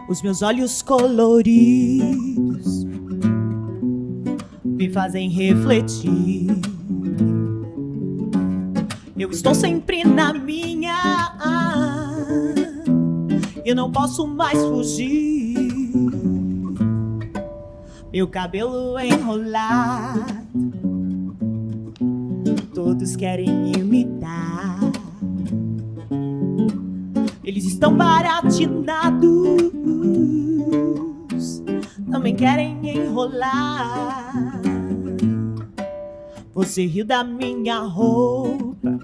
Os meus olhos coloridos me fazem refletir. Eu estou sempre na minha, eu não posso mais fugir. Meu cabelo enrolado, todos querem imitar. Eles estão baratinados, também querem enrolar. Você riu da minha roupa,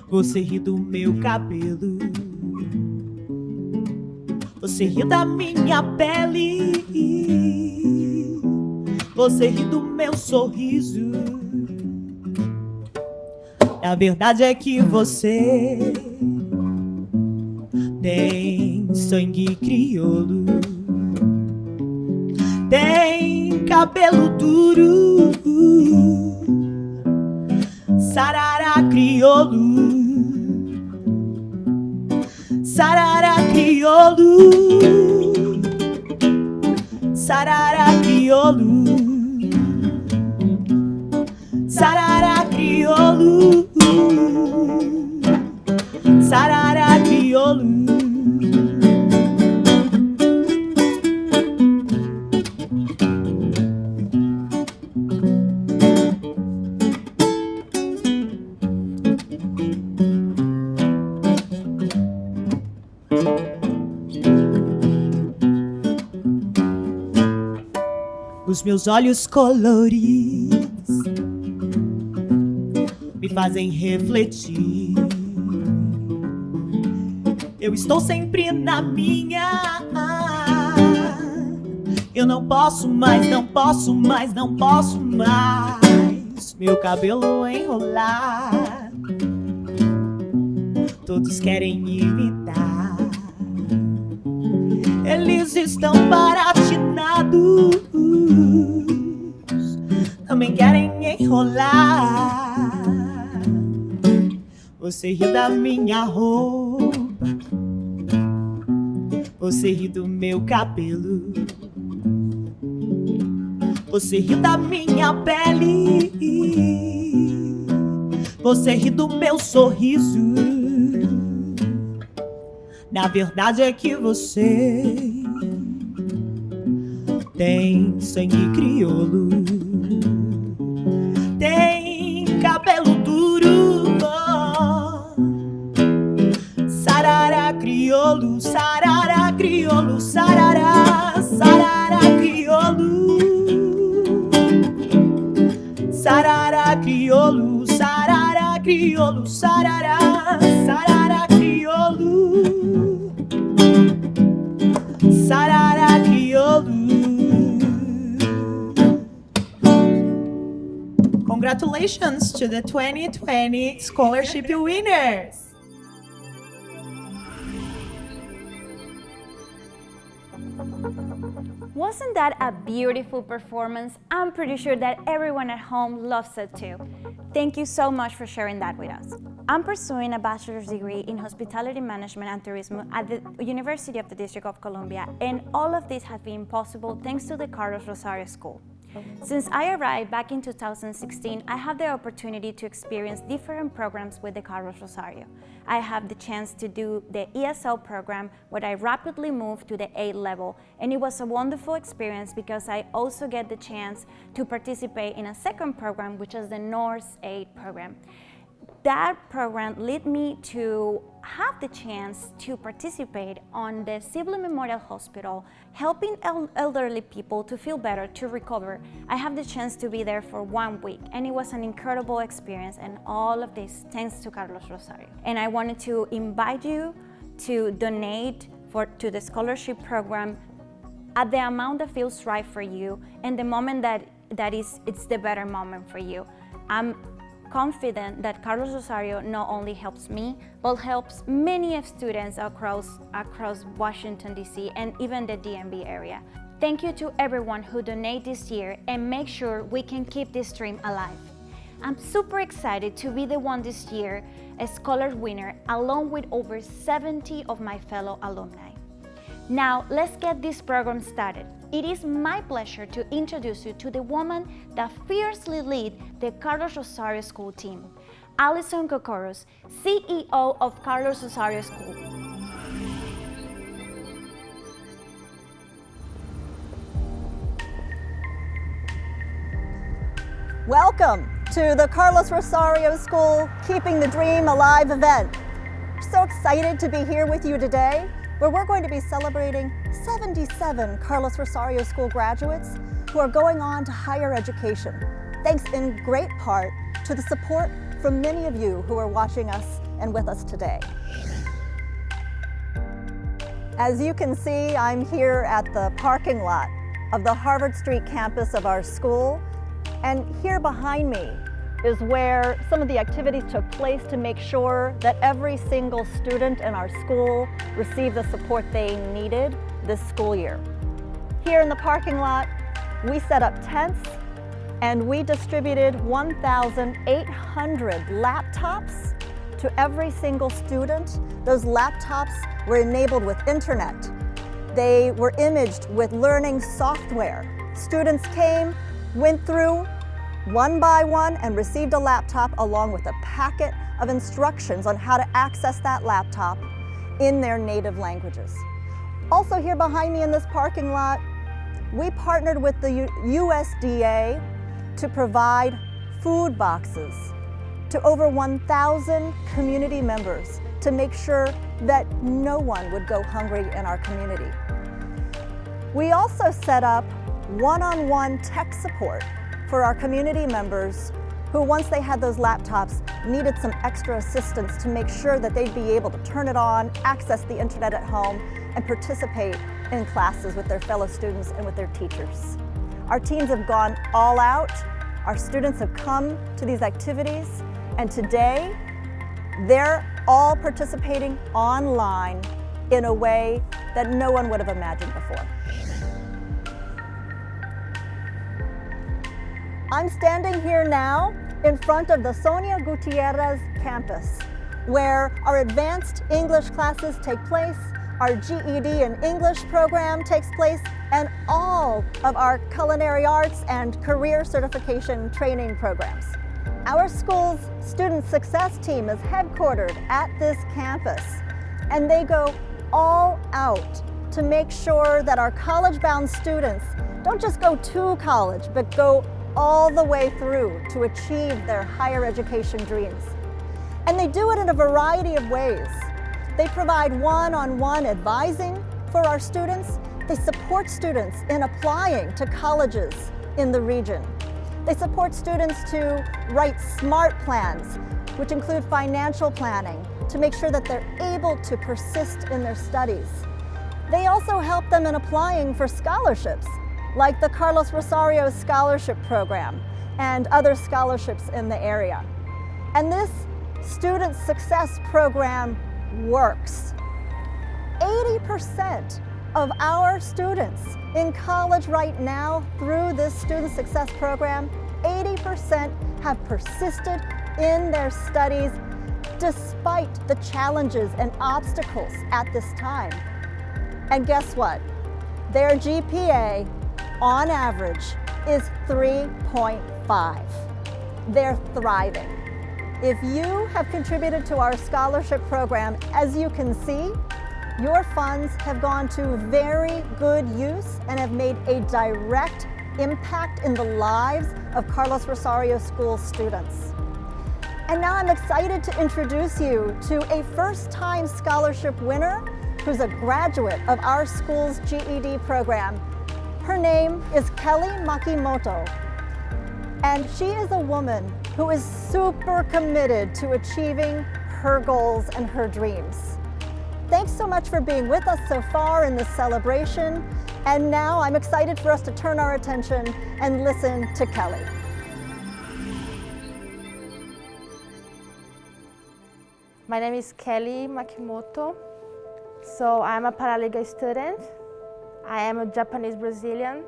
você riu do meu cabelo, você riu da minha pele, você riu do meu sorriso. A verdade é que você tem sangue crioulo, tem cabelo duro, sarará crioulo, sarará crioulo, sarará crioulo, sarará crioulo, sarará crioulo. Os meus olhos coloridos me fazem refletir. Eu estou sempre na minha, eu não posso mais, não posso mais, não posso mais. Meu cabelo enrolar, todos querem imitar. Eles estão baratinados, também querem enrolar. Você ri da minha roupa, você ri do meu cabelo, você ri da minha pele, você ri do meu sorriso. Na verdade é que você tem sangue crioulo, tem cabelo duro, sarará crioulo, sarará crioulo, sarará, sarará crioulo, sarará crioulo, sarará crioulo, sarará, sarará crioulo, sarará crioulo. Congratulations to the 2020 scholarship winners! Wasn't that a beautiful performance? I'm pretty sure that everyone at home loves it too. Thank you so much for sharing that with us. I'm pursuing a bachelor's degree in hospitality management and tourism at the University of the District of Columbia, and all of this has been possible thanks to the Carlos Rosario School. Since I arrived back in 2016, I have the opportunity to experience different programs with the Carlos Rosario. I have the chance to do the ESL program where I rapidly moved to the A level, and it was a wonderful experience because I also get the chance to participate in a second program, which is the North 8 program. That program led me to have the chance to participate on the Sibley Memorial Hospital, helping elderly people to feel better, to recover. I have the chance to be there for 1 week, and it was an incredible experience, and all of this thanks to Carlos Rosario. And I wanted to invite you to donate to the scholarship program at the amount that feels right for you, and the moment it's the better moment for you. I'm confident that Carlos Rosario not only helps me, but helps many students across Washington, D.C. and even the DMV area. Thank you to everyone who donated this year, and make sure we can keep this dream alive. I'm super excited to be the one this year, a scholar winner, along with over 70 of my fellow alumni. Now, let's get this program started. It is my pleasure to introduce you to the woman that fiercely leads the Carlos Rosario School team, Alison Kokoros, CEO of Carlos Rosario School. Welcome to the Carlos Rosario School Keeping the Dream Alive event. We're so excited to be here with you today, where we're going to be celebrating 77 Carlos Rosario School graduates who are going on to higher education, thanks in great part to the support from many of you who are watching us and with us today. As you can see, I'm here at the parking lot of the Harvard Street campus of our school, and here behind me is where some of the activities took place to make sure that every single student in our school received the support they needed this school year. Here in the parking lot, we set up tents and we distributed 1,800 laptops to every single student. Those laptops were enabled with internet. They were imaged with learning software. Students came, went through one by one and received a laptop along with a packet of instructions on how to access that laptop in their native languages. Also here behind me in this parking lot, we partnered with the USDA to provide food boxes to over 1,000 community members to make sure that no one would go hungry in our community. We also set up one-on-one tech support for our community members who, once they had those laptops, needed some extra assistance to make sure that they'd be able to turn it on, access the internet at home, and participate in classes with their fellow students and with their teachers. Our teams have gone all out. Our students have come to these activities, and today they're all participating online in a way that no one would have imagined before. I'm standing here now in front of the Sonia Gutierrez campus, where our advanced English classes take place, our GED and English program takes place, and all of our culinary arts and career certification training programs. Our school's student success team is headquartered at this campus, and they go all out to make sure that our college-bound students don't just go to college, but go all the way through to achieve their higher education dreams. And they do it in a variety of ways. They provide one-on-one advising for our students. They support students in applying to colleges in the region. They support students to write SMART plans, which include financial planning, to make sure that they're able to persist in their studies. They also help them in applying for scholarships, like the Carlos Rosario Scholarship Program and other scholarships in the area. And this student success program works. 80% of our students in college right now through this student success program, 80% have persisted in their studies despite the challenges and obstacles at this time. And guess what? Their GPA on average is 3.5. They're thriving. If you have contributed to our scholarship program, as you can see, your funds have gone to very good use and have made a direct impact in the lives of Carlos Rosario School students. And now I'm excited to introduce you to a first-time scholarship winner who's a graduate of our school's GED program. Her name is Kelly Makimoto, and she is a woman who is super committed to achieving her goals and her dreams. Thanks so much for being with us so far in this celebration, and now I'm excited for us to turn our attention and listen to Kelly. My name is Kelly Makimoto. So I'm a paralegal student. I am a Japanese Brazilian.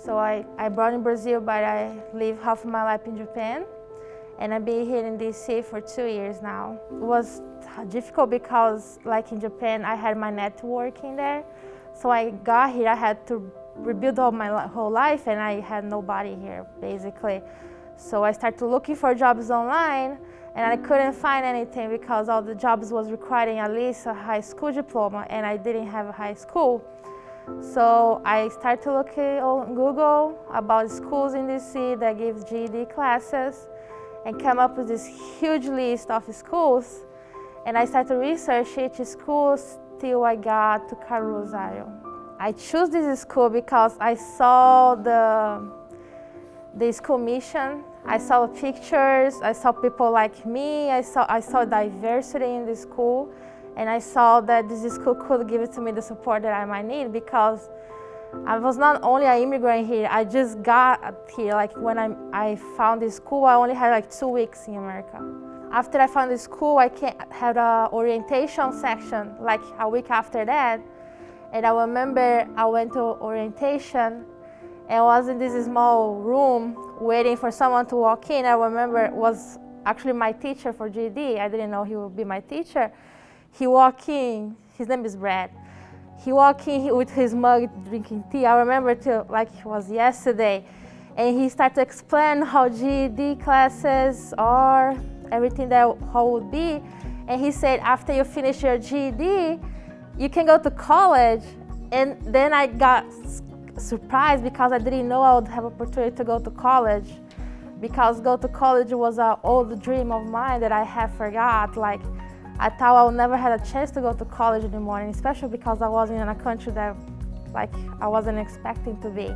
So I born in Brazil, but I live half of my life in Japan. And I've been here in DC for 2 years now. It was difficult because, like in Japan, I had my network in there. So I got here, I had to rebuild all my whole life, and I had nobody here, basically. So I started looking for jobs online, and I couldn't find anything because all the jobs was requiring at least a high school diploma, and I didn't have a high school. So I started looking on Google about schools in DC that give GED classes, and came up with this huge list of schools. And I started to research each school till I got to Carlos Rosario. I chose this school because I saw the school mission. I saw pictures, I saw people like me, I saw diversity in the school, and I saw that this school could give it to me the support that I might need, because I was not only an immigrant here, I just got here. Like when I found this school, I only had like 2 weeks in America. After I found this school, I had an orientation section like a week after that, and I remember I went to orientation and I was in this small room waiting for someone to walk in. I remember it was actually my teacher for GED. I didn't know he would be my teacher. He walked in, his name is Brad. He walked in with his mug drinking tea. I remember till like it was yesterday. And he started to explain how GED classes are, everything that how it would be. And he said, after you finish your GED, you can go to college. And then I got surprised because I didn't know I would have opportunity to go to college, because go to college was an old dream of mine that I have forgot. Like I thought I would never have a chance to go to college anymore, and especially because I was in a country that like I wasn't expecting to be.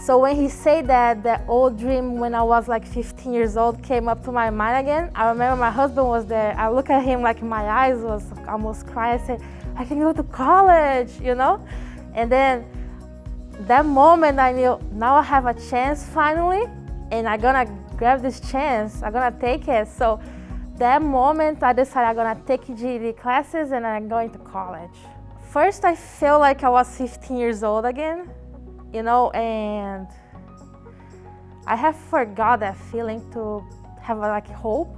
So when he said that, the old dream when I was like 15 years old came up to my mind again. I remember my husband was there. I looked at him like my eyes was almost crying. I said, I can go to college, you know? And then that moment I knew, now I have a chance finally, and I'm gonna grab this chance, I'm gonna take it. So that moment I decided I'm gonna take GED classes and I'm going to college. First I felt like I was 15 years old again, you know, and I have forgot that feeling to have like hope.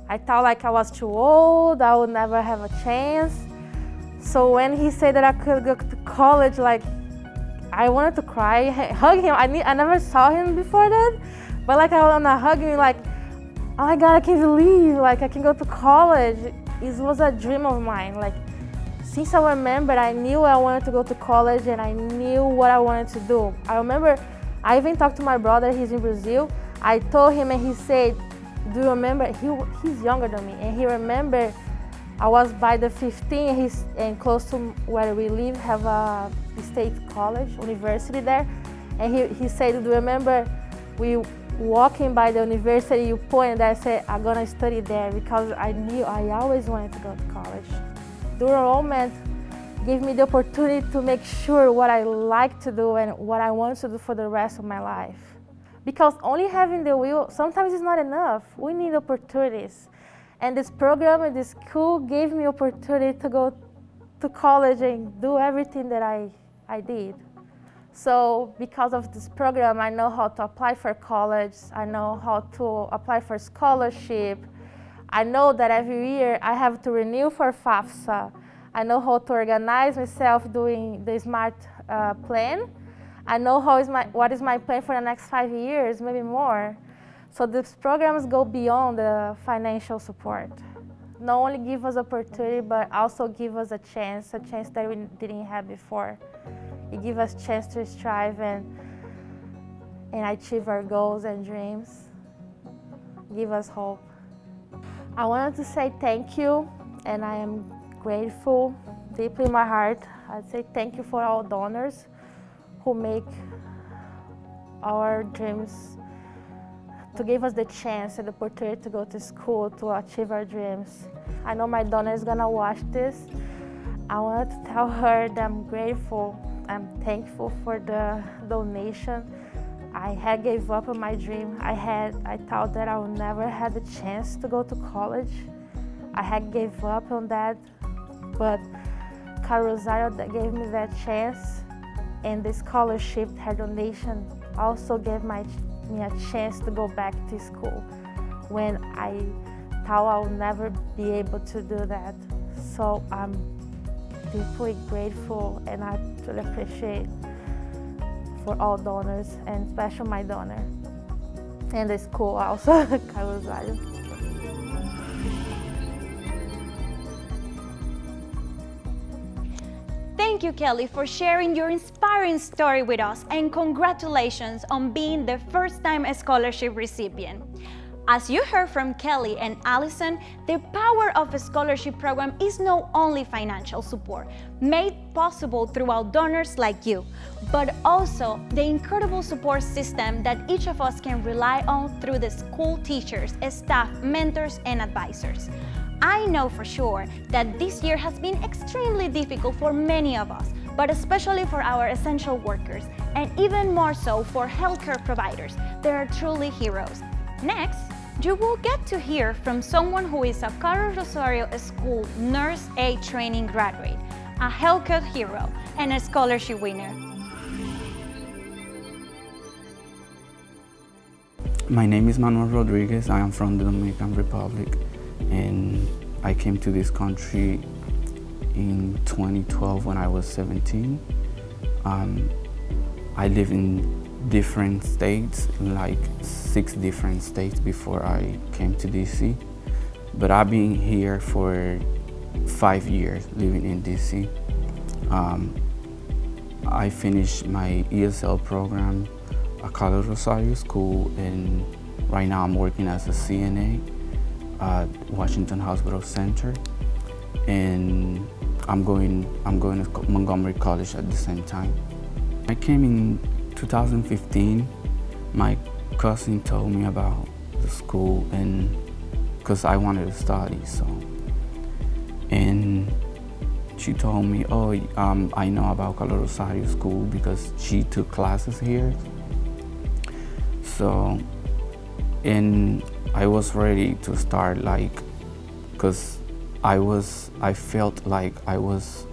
I thought like I was too old, I would never have a chance. So when he said that I could go to college, like I wanted to cry, hug him. I never saw him before that, but like I wanna hug him, like, oh my God, I can't believe, like I can go to college. It was a dream of mine. Like since I remember, I knew I wanted to go to college and I knew what I wanted to do. I remember, I even talked to my brother, he's in Brazil. I told him and he said, do you remember, he's younger than me, and he remembered I was by the 15, and close to where we live, have a state college, university there. And he said, do you remember we walking by the university, you pointed there, I said, I'm gonna study there, because I knew I always wanted to go to college. The enrollment gave me the opportunity to make sure what I like to do and what I want to do for the rest of my life. Because only having the will sometimes is not enough. We need opportunities. And this program and this school gave me opportunity to go to college and do everything that I did. So because of this program, I know how to apply for college. I know how to apply for scholarship. I know that every year I have to renew for FAFSA. I know how to organize myself doing the SMART plan. I know what is my plan for the next 5 years, maybe more. So these programs go beyond the financial support. Not only give us opportunity, but also give us a chance that we didn't have before. It gives us a chance to strive and achieve our goals and dreams. Give us hope. I wanted to say thank you, and I am grateful deeply in my heart. I'd say thank you for all donors who make our dreams, to give us the chance and the opportunity to go to school to achieve our dreams. I know my donor is gonna watch this. I wanted to tell her that I'm grateful, I'm thankful for the donation. I had gave up on my dream. I thought that I would never have the chance to go to college. I had gave up on that, but Carlos Rosario that gave me that chance, and the scholarship, her donation, also gave me a chance to go back to school when I thought I would never be able to do that. So I'm deeply grateful, and I truly appreciate for all donors, and especially my donor, and the school also, Carlos Rosario. Thank you, Kelly, for sharing your inspiring story with us, and congratulations on being the first-time scholarship recipient. As you heard from Kelly and Allison, the power of a scholarship program is not only financial support, made possible throughout donors like you, but also the incredible support system that each of us can rely on through the school teachers, staff, mentors, and advisors. I know for sure that this year has been extremely difficult for many of us, but especially for our essential workers, and even more so for healthcare providers. They are truly heroes. Next, you will get to hear from someone who is a Carlos Rosario School Nurse Aide training graduate, a healthcare hero, and a scholarship winner. My name is Manuel Rodriguez. I am from the Dominican Republic, and I came to this country in 2012 when I was 17. I lived in different states, like 6 different states before I came to DC. But I've been here for 5 years living in DC. I finished my ESL program at Carlos Rosario School, and right now I'm working as a CNA at Washington Hospital Center, and I'm going to Montgomery College at the same time. I came in 2015. My cousin told me about the school, and because I wanted to study, and she told me, oh, I know about Carlos Rosario School because she took classes here. So, and I was ready to start, because I felt like I was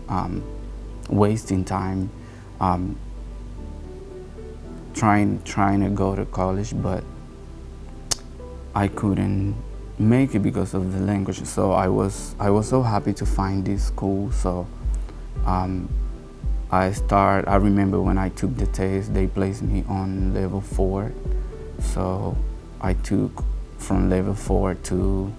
wasting time trying to go to college, but I couldn't make it because of the language. So I was so happy to find this school. So I remember when I took the test, they placed me on level 4. So I took from level 4 to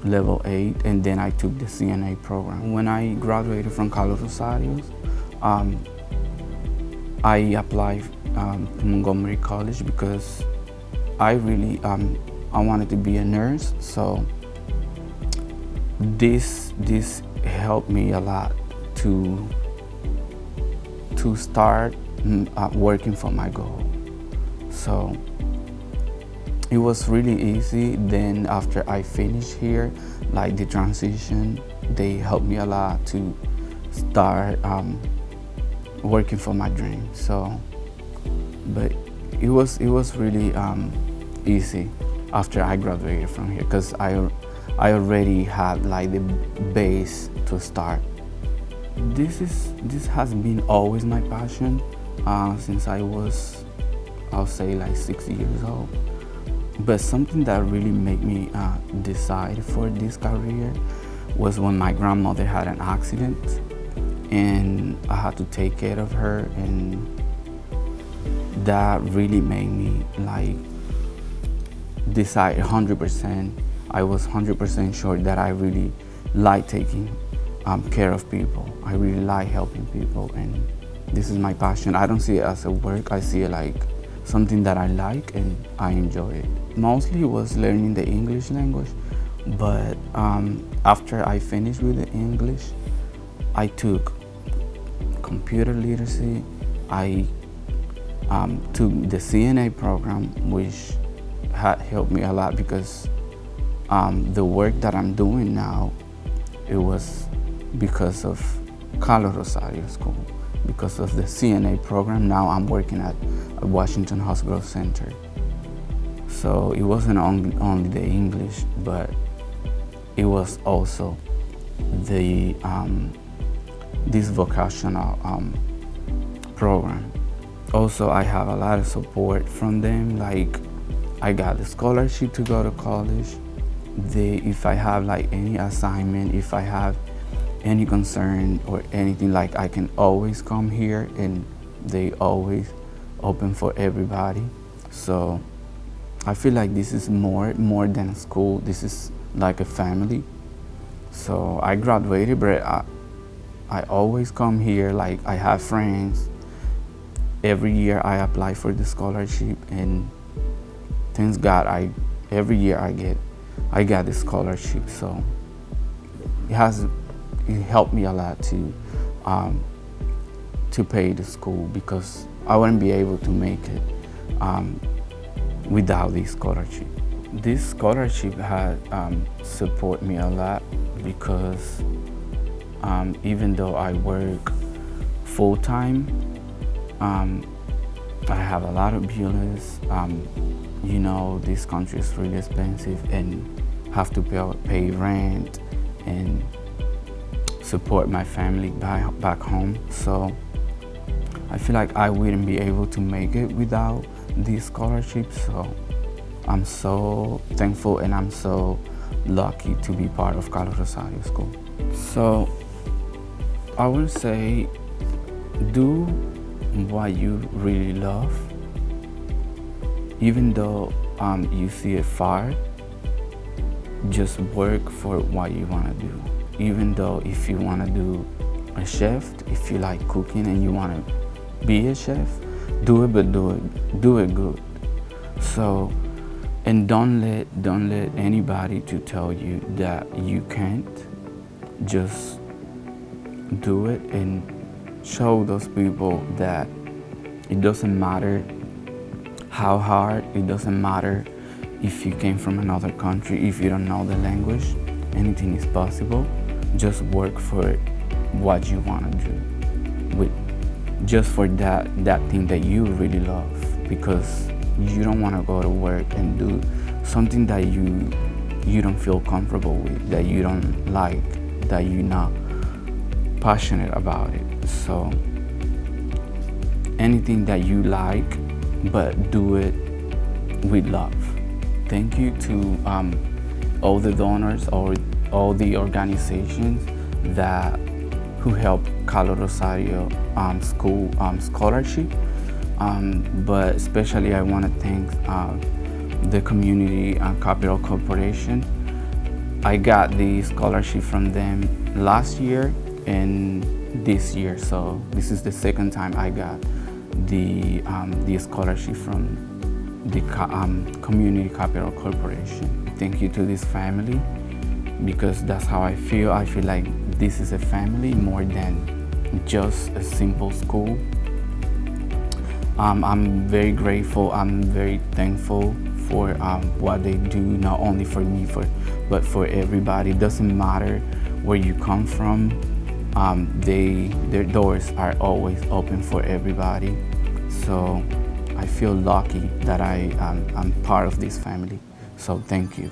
level 8, and then I took the CNA program. When I graduated from Carlos Rosario, I applied to Montgomery College because I really I wanted to be a nurse. So this helped me a lot to start working for my goal. So it was really easy. Then after I finished here, like the transition, they helped me a lot to start working for my dream. So, but it was really easy after I graduated from here, because I already had like the base to start. This has been always my passion since I was, I'll say, like 6 years old. But something that really made me decide for this career was when my grandmother had an accident, and I had to take care of her, and that really made me like decide 100%. I was 100% sure that I really like taking care of people. I really like helping people, and this is my passion. I don't see it as a work. I see it like something that I like and I enjoy it. Mostly was learning the English language, but after I finished with the English, I took computer literacy. I took the CNA program, which had helped me a lot because the work that I'm doing now, it was because of Carlos Rosario School, because of the CNA program. Now I'm working at Washington Hospital Center. So it wasn't only the English, but it was also the this vocational program. Also, I have a lot of support from them. Like, I got the scholarship to go to college. If I have like any assignment, if I have any concern or anything, like I can always come here, and they always open for everybody. So I feel like this is more than school. This is like a family. So I graduated, but I always come here. Like, I have friends. Every year I apply for the scholarship, and thanks God, every year I got the scholarship. So it helped me a lot to pay the school, because I wouldn't be able to make it without this scholarship. This scholarship had support me a lot, because even though I work full-time, I have a lot of bills. You know, this country is really expensive, and have to pay rent and support my family back home. So I feel like I wouldn't be able to make it without this scholarship. So I'm so thankful, and I'm so lucky to be part of Carlos Rosario School. So I would say, do what you really love, even though you see it far. Just work for what you want to do. Even though if you want to do a chef, if you like cooking and you want to be a chef, do it, but do it good. So, and don't let anybody to tell you that you can't. Just do it, and show those people that it doesn't matter how hard, it doesn't matter if you came from another country, if you don't know the language, anything is possible. Just work for what you want to do, just for that thing that you really love, because you don't want to go to work and do something that you don't feel comfortable with, that you don't like, that you're not passionate about it. So anything that you like, but do it with love. Thank you to all the donors, or all the organizations who help Carlos Rosario School scholarship. But especially I want to thank the Community Capital Corporation. I got the scholarship from them last year and this year, so this is the second time I got the scholarship from the Community Capital Corporation. Thank you to this family, because that's how I feel. I feel like this is a family more than just a simple school. I'm very grateful, I'm very thankful for what they do, not only for me, but for everybody. It doesn't matter where you come from, their doors are always open for everybody. So I feel lucky that I'm part of this family. So thank you.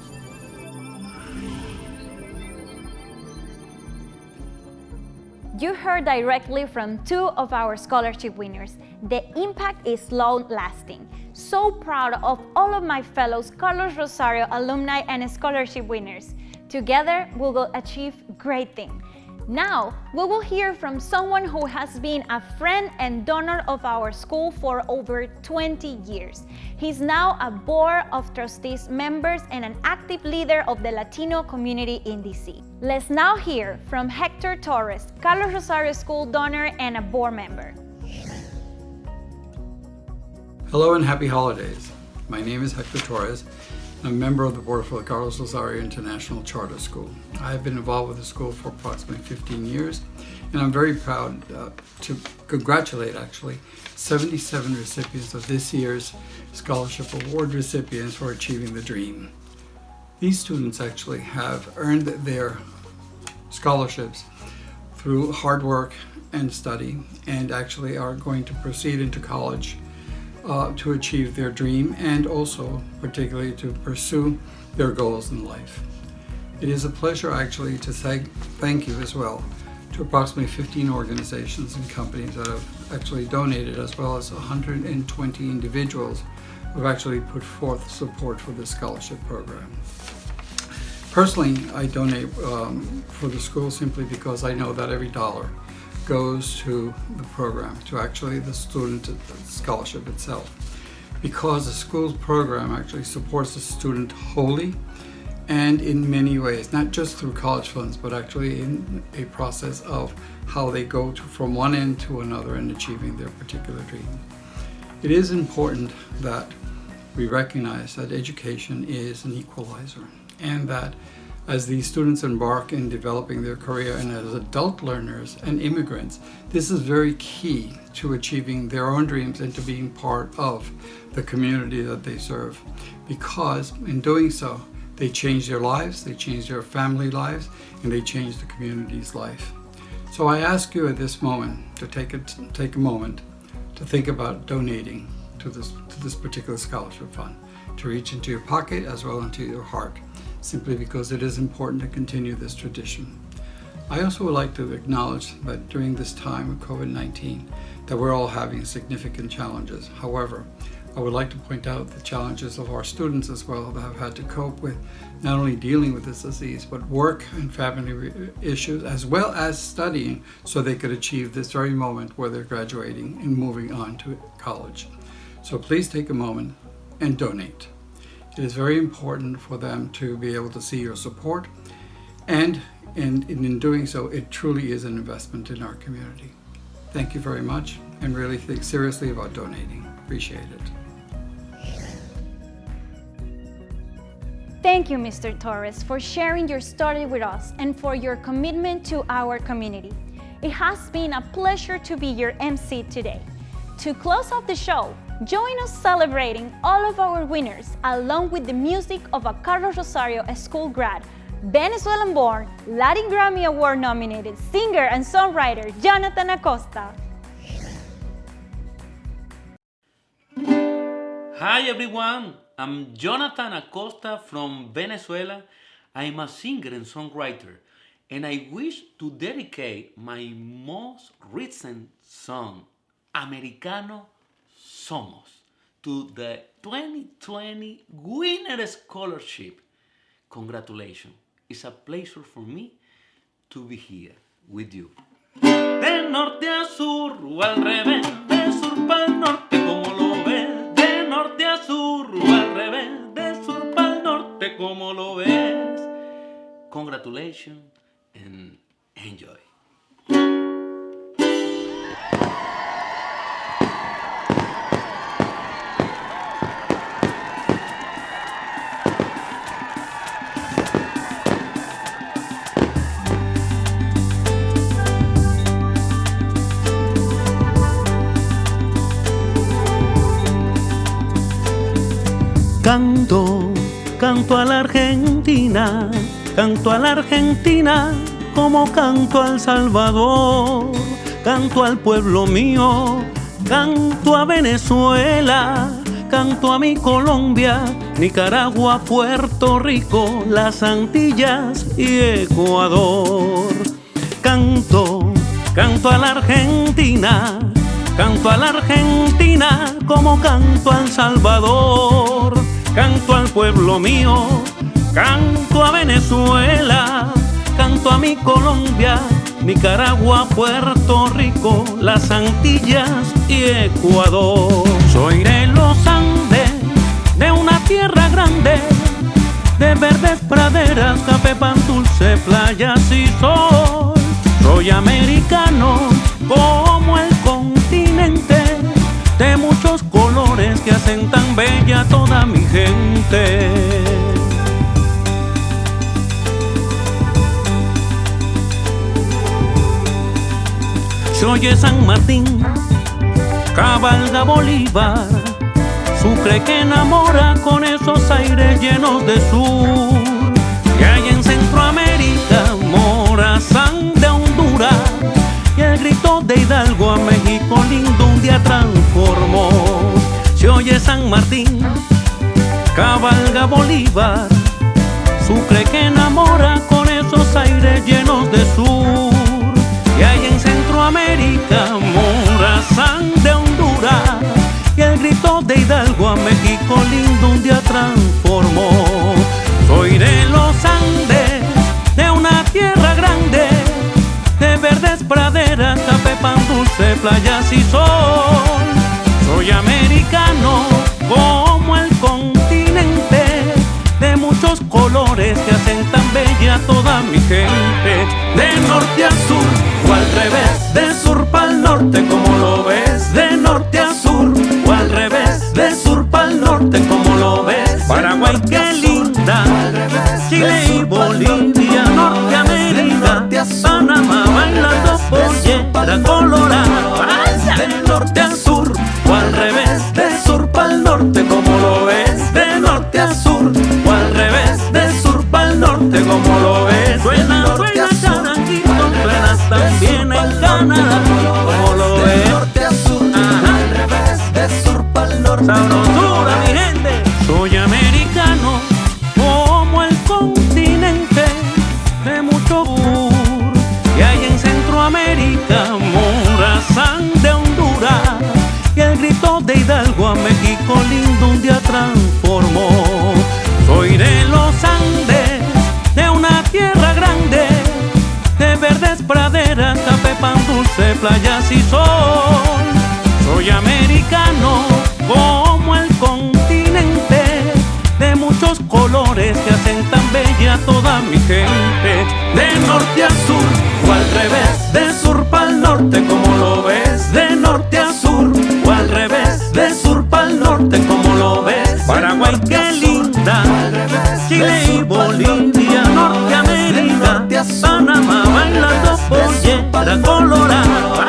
You heard directly from two of our scholarship winners. The impact is long-lasting. So proud of all of my fellows Carlos Rosario alumni and scholarship winners. Together, we will achieve great things. Now, we will hear from someone who has been a friend and donor of our school for over 20 years. He's now a Board of Trustees member and an active leader of the Latino community in DC. Let's now hear from Hector Torres, Carlos Rosario School donor and a board member. Hello and happy holidays. My name is Hector Torres. I'm a member of the board for the Carlos Rosario International Charter School. I have been involved with the school for approximately 15 years, and I'm very proud to congratulate 77 recipients of this year's scholarship award recipients for achieving the dream. These students actually have earned their scholarships through hard work and study, and actually are going to proceed into college to achieve their dream, and also particularly to pursue their goals in life. It is a pleasure actually to say thank you as well to approximately 15 organizations and companies that have actually donated, as well as 120 individuals who have actually put forth support for this scholarship program. Personally, I donate for the school simply because I know that every dollar goes to the program, to actually the student scholarship itself. Because the school's program actually supports the student wholly and in many ways, not just through college funds, but actually in a process of how they go from one end to another in achieving their particular dream. It is important that we recognize that education is an equalizer, and that as these students embark in developing their career and as adult learners and immigrants, this is very key to achieving their own dreams and to being part of the community that they serve. Because in doing so, they change their lives, they change their family lives, and they change the community's life. So I ask you at this moment to take a moment to think about donating to this particular scholarship fund, to reach into your pocket as well into your heart, simply because it is important to continue this tradition. I also would like to acknowledge that during this time of COVID-19 that we're all having significant challenges. However, I would like to point out the challenges of our students as well that have had to cope with not only dealing with this disease, but work and family issues, as well as studying so they could achieve this very moment where they're graduating and moving on to college. So please take a moment and donate. It is very important for them to be able to see your support, and in doing so, it truly is an investment in our community. Thank you very much, and really think seriously about donating. Appreciate it. Thank you, Mr. Torres, for sharing your story with us and for your commitment to our community. It has been a pleasure to be your MC today. To close off the show, join us celebrating all of our winners along with the music of a Carlos Rosario school grad, Venezuelan-born, Latin Grammy Award nominated singer and songwriter Jonathan Acosta. Hi everyone, I'm Jonathan Acosta from Venezuela. I'm a singer and songwriter, and I wish to dedicate my most recent song, Americano Somos, to the 2020 winner scholarship. Congratulations. It's a pleasure for me to be here with you. De norte a sur o al revés, de sur pa'l norte, como lo ves. De norte a sur o al revés, de sur pa'l norte, como lo ves. Congratulations and enjoy. Canto, canto a la Argentina, canto a la Argentina como canto al Salvador, canto al pueblo mío, canto a Venezuela, canto a mi Colombia, Nicaragua, Puerto Rico, las Antillas y Ecuador. Canto, canto a la Argentina, canto a la Argentina como canto al Salvador, canto al pueblo mío, canto a Venezuela, canto a mi Colombia, Nicaragua, Puerto Rico, las Antillas y Ecuador. Soy de los Andes, de una tierra grande, de verdes praderas, café, pan dulce, playas y sol. Soy americano como el continente, de muchos colores que hacen tan bella toda mi gente. Se oye San Martín, cabalga Bolívar, Sucre que enamora con esos aires llenos de sur. Y hay en Centroamérica, Morazán de Honduras, y el grito de Hidalgo a México lindo un día transformó. Se oye San Martín, cabalga Bolívar, Sucre que enamora con esos aires llenos de sur. Y hay en Centroamérica, Morazán de Honduras, y el grito de Hidalgo a México lindo un día transformó. Soy de los Andes, de una tierra grande, de verdes praderas, café, pan dulce, playas y sol. Soy americano como el continente, de muchos colores que hacen tan bella toda mi gente. De norte a sur o al revés, de sur pa'l norte, como lo ves. De norte a sur o al revés, de sur pa'l norte, como lo ves. Paraguay, qué linda, Chile y Bolivia, Norteamérica, Panamá, bailando pollera colorada. De norte a sur o al revés, de sur pa'l norte, como lo ves. De norte a sur o al revés, de sur pa'l norte, como lo ves. Suena, suena charanguito, suena también en Canadá, como lo ves. De norte a sur, al revés, de sur pa'l norte. Sabrosura, mi gente. Soy americano como el continente, de mucho sur. Y hay en Centroamérica, Morazán de Honduras, y el grito de Hidalgo a México lindo un día transformó. Soy de los Andes, de una tierra grande, de verdes praderas, café, pan dulce, playas y sol. Soy americano como el continente, de muchos colores que hacen tan bella toda mi gente. De norte a sur o al revés, de sur pa'l norte, como lo ves. De norte a sur o al revés, de sur pa'l norte, como lo ves. Paraguay, qué linda, Chile y Bolivia, Norteamérica, Panamá, bailando pollera colorada.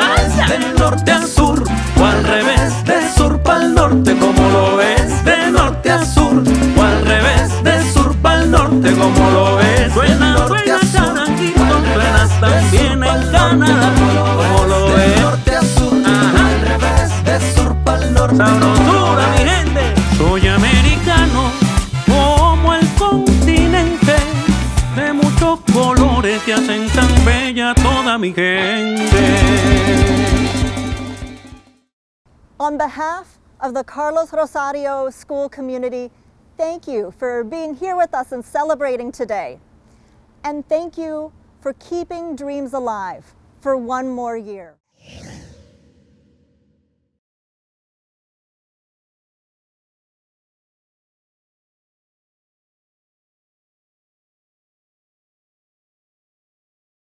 De norte a sur o al revés, de sur pa'l norte, como lo ves. De norte a sur o al revés, de sur pa'l norte, como lo ves. Suena, suena charanguito, suena también en Canadá, como lo ves. De norte a sur, al revés, de sur pa'l norte. Sabrosura, mi gente. Soy americano como el continente, de muchos colores que hacen tan bella toda mi gente. On behalf of the Carlos Rosario school community, thank you for being here with us and celebrating today. And thank you for keeping dreams alive for one more year.